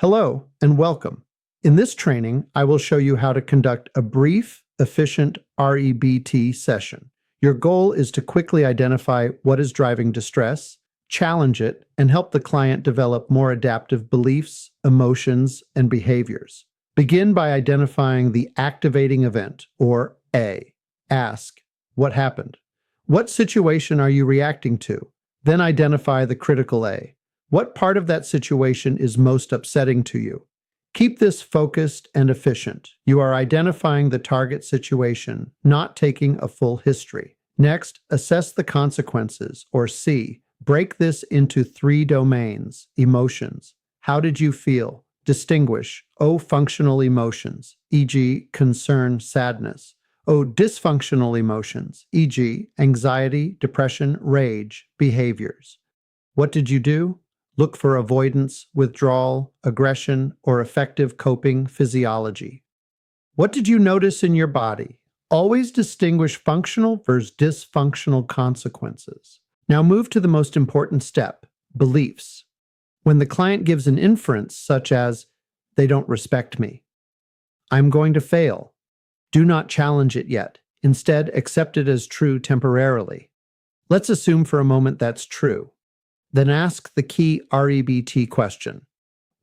Hello and welcome. In this training, I will show you how to conduct a brief, efficient REBT session. Your goal is to quickly identify what is driving distress, challenge it, and help the client develop more adaptive beliefs, emotions, and behaviors. Begin by identifying the activating event, or A. Ask, what happened? What situation are you reacting to? Then identify the critical A. What part of that situation is most upsetting to you? Keep this focused and efficient. You are identifying the target situation, not taking a full history. Next, assess the consequences, or C. Break this into 3 domains: emotions. How did you feel? Distinguish O functional emotions, e.g., concern, sadness. O dysfunctional emotions, e.g., anxiety, depression, rage, behaviors. What did you do? Look for avoidance, withdrawal, aggression, or effective coping physiology. What did you notice in your body? Always distinguish functional versus dysfunctional consequences. Now move to the most important step, beliefs. When the client gives an inference such as, "They don't respect me," "I'm going to fail," do not challenge it yet. Instead, accept it as true temporarily. Let's assume for a moment that's true. Then ask the key REBT question.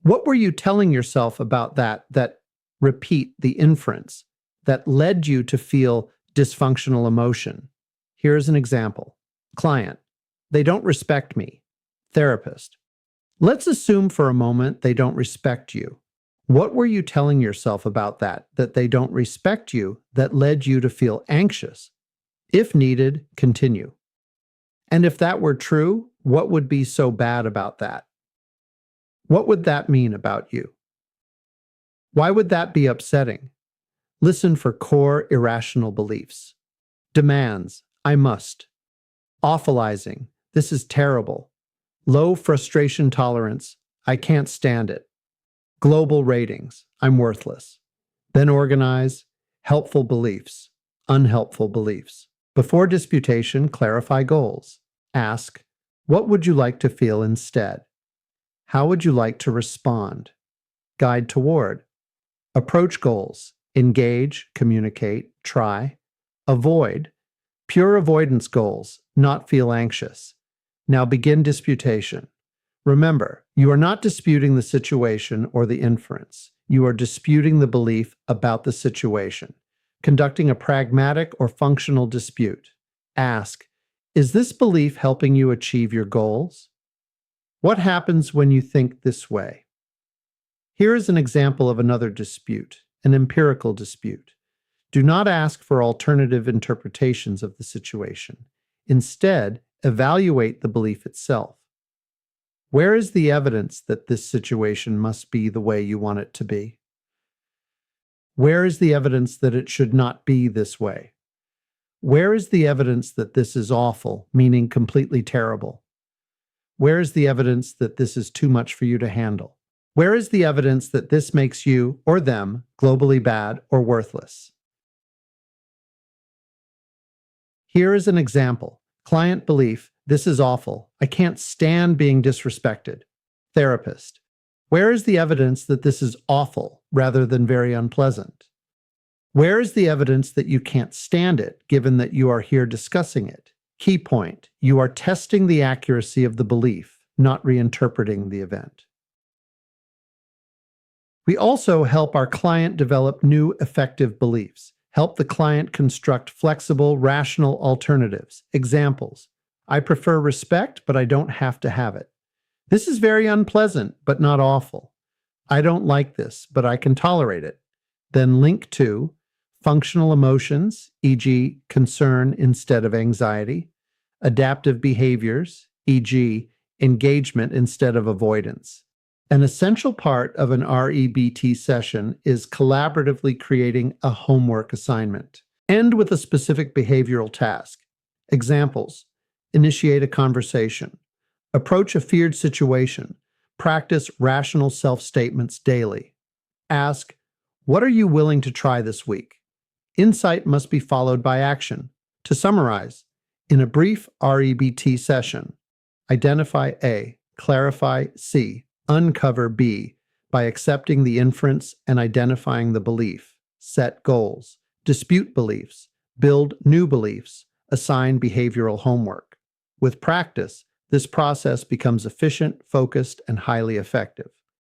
What were you telling yourself about that repeat the inference that led you to feel dysfunctional emotion? Here's an example. Client, they don't respect me. Therapist, let's assume for a moment they don't respect you. What were you telling yourself about that they don't respect you that led you to feel anxious? If needed, continue. And if that were true, what would be so bad about that? What would that mean about you? Why would that be upsetting? Listen for core irrational beliefs. Demands, I must. Awfulizing, this is terrible. Low frustration tolerance, I can't stand it. Global ratings, I'm worthless. Then organize, helpful beliefs, unhelpful beliefs. Before disputation, clarify goals. Ask, what would you like to feel instead? How would you like to respond? Guide toward. Approach goals. Engage, communicate, try. Avoid. Pure avoidance goals, not feel anxious. Now begin disputation. Remember, you are not disputing the situation or the inference. You are disputing the belief about the situation. Conducting a pragmatic or functional dispute. Ask, is this belief helping you achieve your goals? What happens when you think this way? Here is an example of another dispute, an empirical dispute. Do not ask for alternative interpretations of the situation. Instead, evaluate the belief itself. Where is the evidence that this situation must be the way you want it to be? Where is the evidence that it should not be this way? Where is the evidence that this is awful, meaning completely terrible? Where is the evidence that this is too much for you to handle? Where is the evidence that this makes you, or them, globally bad or worthless? Here is an example. Client belief, this is awful. I can't stand being disrespected. Therapist, where is the evidence that this is awful rather than very unpleasant? Where is the evidence that you can't stand it, given that you are here discussing it? Key point, you are testing the accuracy of the belief, not reinterpreting the event. We also help our client develop new effective beliefs. Help the client construct flexible, rational alternatives. Examples, I prefer respect, but I don't have to have it. This is very unpleasant, but not awful. I don't like this, but I can tolerate it. Then link to functional emotions, e.g., concern instead of anxiety, adaptive behaviors, e.g., engagement instead of avoidance. An essential part of an REBT session is collaboratively creating a homework assignment. End with a specific behavioral task. Examples, initiate a conversation, approach a feared situation, practice rational self-statements daily. Ask, what are you willing to try this week? Insight must be followed by action. To summarize, in a brief REBT session, identify A, clarify C, uncover B by accepting the inference and identifying the belief, set goals, dispute beliefs, build new beliefs, assign behavioral homework. With practice, this process becomes efficient, focused, and highly effective.